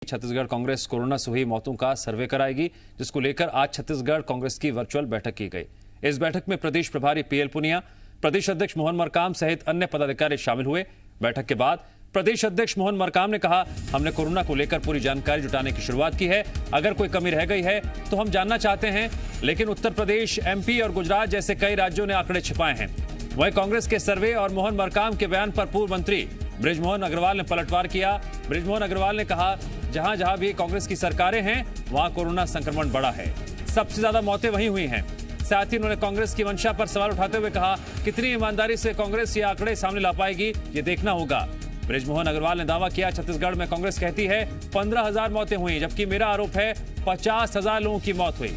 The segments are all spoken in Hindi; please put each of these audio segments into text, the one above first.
छत्तीसगढ़ कांग्रेस कोरोना से हुई मौतों का सर्वे कराएगी, जिसको लेकर आज छत्तीसगढ़ कांग्रेस की वर्चुअल बैठक की गई। इस बैठक में प्रदेश प्रभारी पीएल पुनिया, प्रदेश अध्यक्ष मोहन मरकाम सहित अन्य पदाधिकारी शामिल हुए। बैठक के बाद प्रदेश अध्यक्ष मोहन मरकाम ने कहा, हमने कोरोना को लेकर पूरी जानकारी जुटाने की शुरुआत की है। अगर कोई कमी रह गई है तो हम जानना चाहते हैं, लेकिन उत्तर प्रदेश, एमपी और गुजरात जैसे कई राज्यों ने आंकड़े छिपाए हैं। वहीं कांग्रेस के सर्वे और मोहन मरकाम के बयान पर पूर्व मंत्री बृजमोहन अग्रवाल ने पलटवार किया। बृजमोहन अग्रवाल ने कहा, जहां जहां भी कांग्रेस की सरकारें हैं वहां कोरोना संक्रमण बढ़ा है, सबसे ज्यादा मौतें वहीं हुई हैं। साथ ही उन्होंने कांग्रेस की मंशा पर सवाल उठाते हुए कहा, कितनी ईमानदारी से कांग्रेस ये आंकड़े सामने ला पाएगी, ये देखना होगा। बृजमोहन अग्रवाल ने दावा किया, छत्तीसगढ़ में कांग्रेस कहती है 15,000 मौतें हुई, जबकि मेरा आरोप है 50,000 लोगों की मौत हुई।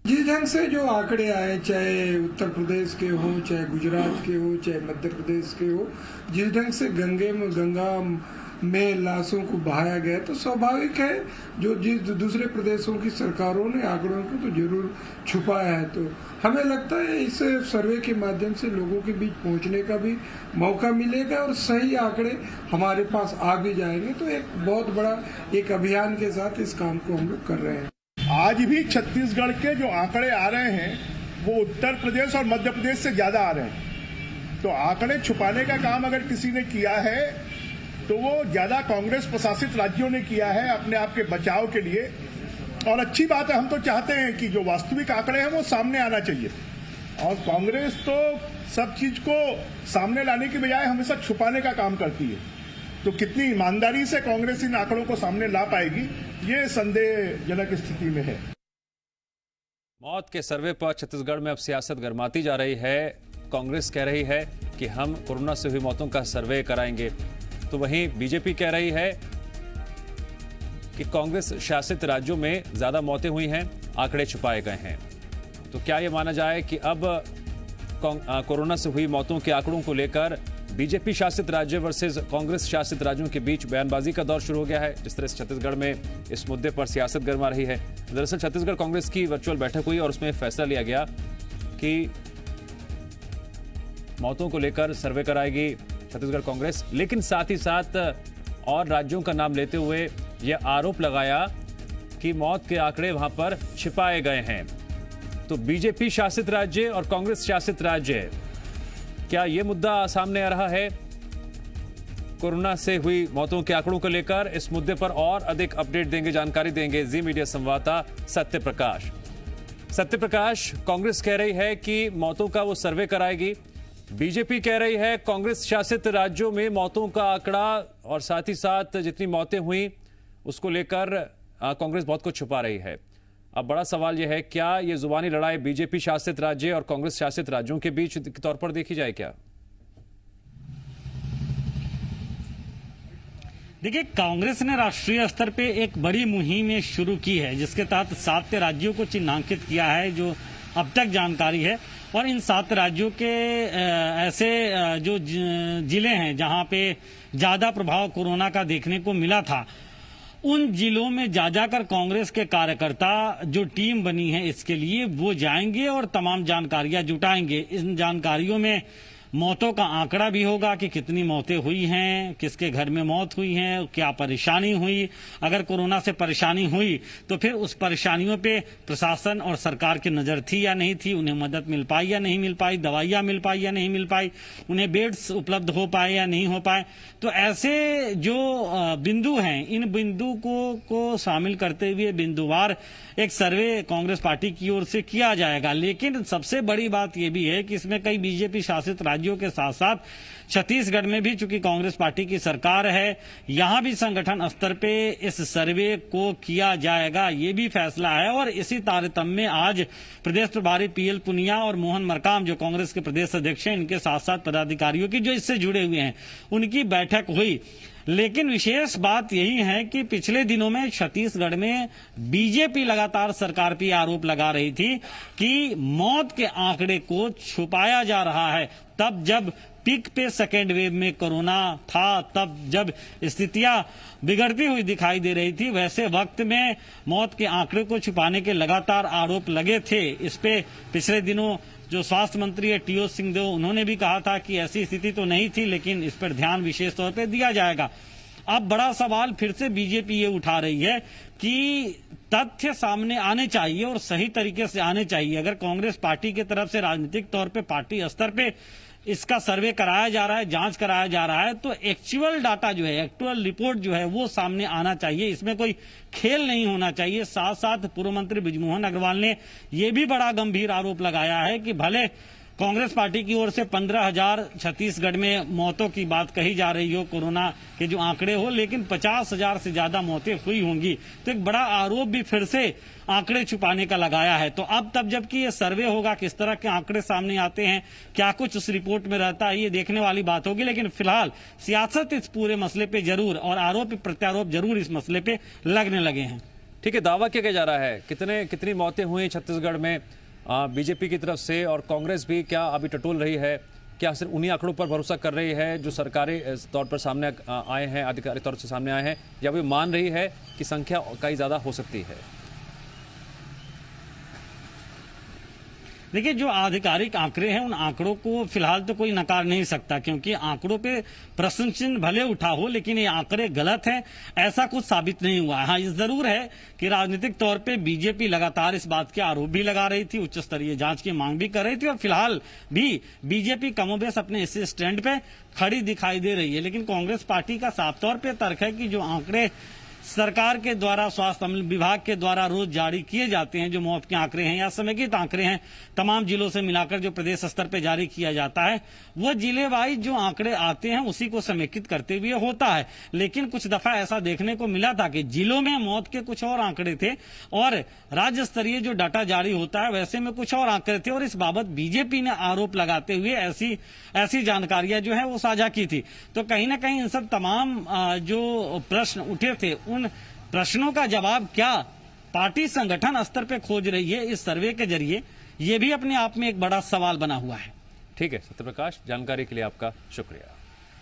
जिस ढंग से जो आंकड़े आए, चाहे उत्तर प्रदेश के हो, चाहे गुजरात के हो, चाहे मध्य प्रदेश के हो, जिस ढंग से गंगा में लाशों को बहाया गया, तो स्वाभाविक है जो जिस दूसरे प्रदेशों की सरकारों ने आंकड़ों को तो जरूर छुपाया है। तो हमें लगता है इस सर्वे के माध्यम से लोगों के बीच पहुंचने का भी मौका मिलेगा और सही आंकड़े हमारे पास आ भी जाएंगे। तो एक बहुत बड़ा एक अभियान के साथ इस काम को हम लोग कर रहे हैं। आज भी छत्तीसगढ़ के जो आंकड़े आ रहे हैं वो उत्तर प्रदेश और मध्य प्रदेश से ज्यादा आ रहे हैं। तो आंकड़े छुपाने का काम अगर किसी ने किया है तो वो ज्यादा कांग्रेस प्रशासित राज्यों ने किया है अपने आप के बचाव के लिए। और अच्छी बात है, हम तो चाहते हैं कि जो वास्तविक आंकड़े हैं वो सामने आना चाहिए। और कांग्रेस तो सब चीज को सामने लाने की बजाय हमेशा छुपाने का काम करती है। तो कितनी ईमानदारी से कांग्रेस इन आंकड़ों को सामने ला पाएगी, ये संदेहजनक स्थिति में है। मौत के सर्वे पर छत्तीसगढ़ में अब सियासत गरमाती जा रही है। कांग्रेस कह रही है कि हम कोरोना से हुई मौतों का सर्वे कराएंगे, तो वहीं बीजेपी कह रही है कि कांग्रेस शासित राज्यों में ज्यादा मौतें हुई हैं, आंकड़े छुपाए गए हैं। तो क्या यह माना जाए कि अब कोरोना से हुई मौतों के आंकड़ों को लेकर बीजेपी शासित राज्य वर्सेस कांग्रेस शासित राज्यों के बीच बयानबाजी का दौर शुरू हो गया है? जिस तरह से छत्तीसगढ़ में इस मुद्दे पर सियासत गरमा रही है। दरअसल छत्तीसगढ़ कांग्रेस की वर्चुअल बैठक हुई और उसमें फैसला लिया गया कि मौतों को लेकर सर्वे कराएगी छत्तीसगढ़ कांग्रेस, लेकिन साथ ही साथ और राज्यों का नाम लेते हुए यह आरोप लगाया कि मौत के आंकड़े वहां पर छिपाए गए हैं। तो बीजेपी शासित राज्य और कांग्रेस शासित राज्य, क्या यह मुद्दा सामने आ रहा है कोरोना से हुई मौतों के आंकड़ों को लेकर? इस मुद्दे पर और अधिक अपडेट देंगे, जानकारी देंगे जी मीडिया संवाददाता सत्य प्रकाश। सत्य प्रकाश, कांग्रेस कह रही है कि मौतों का वो सर्वे कराएगी, बीजेपी कह रही है कांग्रेस शासित राज्यों में मौतों का आंकड़ा और साथ ही साथ जितनी मौतें हुई उसको लेकर कांग्रेस बहुत कुछ छुपा रही है। अब बड़ा सवाल यह है, क्या ये जुबानी लड़ाई बीजेपी शासित राज्य और कांग्रेस शासित राज्यों के बीच के तौर पर देखी जाए क्या? देखिए, कांग्रेस ने राष्ट्रीय स्तर पे एक बड़ी मुहिम शुरू की है, जिसके तहत 7 राज्यों को चिन्हांकित किया है जो अब तक जानकारी है। और इन 7 राज्यों के ऐसे जो जिले हैं जहां पे ज्यादा प्रभाव कोरोना का देखने को मिला था, उन जिलों में जाकर कांग्रेस के कार्यकर्ता जो टीम बनी है इसके लिए वो जाएंगे और तमाम जानकारियां जुटाएंगे। इन जानकारियों में मौतों का आंकड़ा भी होगा कि कितनी मौतें हुई हैं, किसके घर में मौत हुई है, क्या परेशानी हुई, अगर कोरोना से परेशानी हुई तो फिर उस परेशानियों पे प्रशासन और सरकार की नजर थी या नहीं थी, उन्हें मदद मिल पाई या नहीं मिल पाई, दवाइयां मिल पाई या नहीं मिल पाई, उन्हें बेड्स उपलब्ध हो पाए या नहीं हो पाए। तो ऐसे जो बिंदु हैं, इन बिंदु को शामिल करते हुए बिंदुवार एक सर्वे कांग्रेस पार्टी की ओर से किया जाएगा। लेकिन सबसे बड़ी बात यह भी है कि इसमें कई बीजेपी शासित राज्यों के साथ साथ छत्तीसगढ़ में भी चूंकि कांग्रेस पार्टी की सरकार है, यहां भी संगठन स्तर पे इस सर्वे को किया जाएगा, ये भी फैसला है। और इसी तारतम्य में आज प्रदेश प्रभारी पीएल पुनिया और मोहन मरकाम जो कांग्रेस के प्रदेश अध्यक्ष हैं, इनके साथ साथ पदाधिकारियों की जो इससे जुड़े हुए हैं, उनकी बैठक हुई। लेकिन विशेष बात यही है कि पिछले दिनों में छत्तीसगढ़ में बीजेपी लगातार सरकार पर आरोप लगा रही थी कि मौत के आंकड़े को छुपाया जा रहा है। तब जब पीक पे सेकेंड वेव में कोरोना था, तब जब स्थितियां बिगड़ती हुई दिखाई दे रही थी, वैसे वक्त में मौत के आंकड़े को छुपाने के लगातार आरोप लगे थे। इस पे पिछले दिनों जो स्वास्थ्य मंत्री है टी.ओ. सिंहदेव, उन्होंने भी कहा था कि ऐसी स्थिति तो नहीं थी, लेकिन इस पर ध्यान विशेष तौर पर दिया जाएगा। अब बड़ा सवाल फिर से बीजेपी ये उठा रही है कि तथ्य सामने आने चाहिए और सही तरीके से आने चाहिए। अगर कांग्रेस पार्टी की तरफ से राजनीतिक तौर पे पार्टी स्तर पे इसका सर्वे कराया जा रहा है, जांच कराया जा रहा है, तो एक्चुअल डाटा जो है, एक्चुअल रिपोर्ट जो है वो सामने आना चाहिए। इसमें कोई खेल नहीं होना चाहिए। साथ साथ पूर्व मंत्री बृजमोहन अग्रवाल ने यह भी बड़ा गंभीर आरोप लगाया है कि भले कांग्रेस पार्टी की ओर से 15,000 छत्तीसगढ़ में मौतों की बात कही जा रही हो, कोरोना के जो आंकड़े हो, लेकिन 50,000 से ज्यादा मौतें हुई होंगी। तो एक बड़ा आरोप भी फिर से आंकड़े छुपाने का लगाया है। तो अब तब जबकि ये सर्वे होगा, किस तरह के आंकड़े सामने आते हैं, क्या कुछ उस रिपोर्ट में रहता है, ये देखने वाली बात होगी। लेकिन फिलहाल सियासत इस पूरे मसले पे जरूर और आरोप प्रत्यारोप जरूर इस मसले पे लगने लगे हैं। ठीक है, दावा किया जा रहा है कितनी मौतें हुई छत्तीसगढ़ में बीजेपी की तरफ से, और कांग्रेस भी क्या अभी टटोल रही है? क्या सिर्फ उन्हीं आंकड़ों पर भरोसा कर रही है जो सरकारी तौर पर सामने आए हैं, आधिकारिक तौर से सामने आए हैं, या वे मान रही है कि संख्या कई ज्यादा हो सकती है? देखिए, जो आधिकारिक आंकड़े हैं उन आंकड़ों को फिलहाल तो कोई नकार नहीं सकता, क्योंकि आंकड़ों पे प्रश्न चिन्ह भले उठा हो, लेकिन ये आंकड़े गलत हैं ऐसा कुछ साबित नहीं हुआ है। हाँ, ये जरूर है कि राजनीतिक तौर पे बीजेपी लगातार इस बात के आरोप भी लगा रही थी, उच्च स्तरीय जांच की मांग भी कर रही थी, और फिलहाल भी बीजेपी कमोबेश अपने इसी स्टैंड पे खड़ी दिखाई दे रही है। लेकिन कांग्रेस पार्टी का साफ तौर पर तर्क है कि जो आंकड़े सरकार के द्वारा, स्वास्थ्य विभाग के द्वारा रोज जारी किए जाते हैं, जो मौत के आंकड़े हैं या समेकित आंकड़े हैं, तमाम जिलों से मिलाकर जो प्रदेश स्तर पर जारी किया जाता है, वो जिले वाइज जो आंकड़े आते हैं उसी को समेकित करते हुए होता है। लेकिन कुछ दफा ऐसा देखने को मिला था कि जिलों में मौत के कुछ और आंकड़े थे और राज्य स्तरीय जो डाटा जारी होता है वैसे में कुछ और आंकड़े थे, और इस बाबत बीजेपी ने आरोप लगाते हुए ऐसी जानकारियां जो है वो साझा की थी। तो कहीं ना कहीं इन सब तमाम जो प्रश्न उठे थे, उन प्रश्नों का जवाब क्या पार्टी संगठन स्तर पे खोज रही है इस सर्वे के जरिए, ये भी अपने आप में एक बड़ा सवाल बना हुआ है। ठीक है सत्यप्रकाश, जानकारी के लिए आपका शुक्रिया।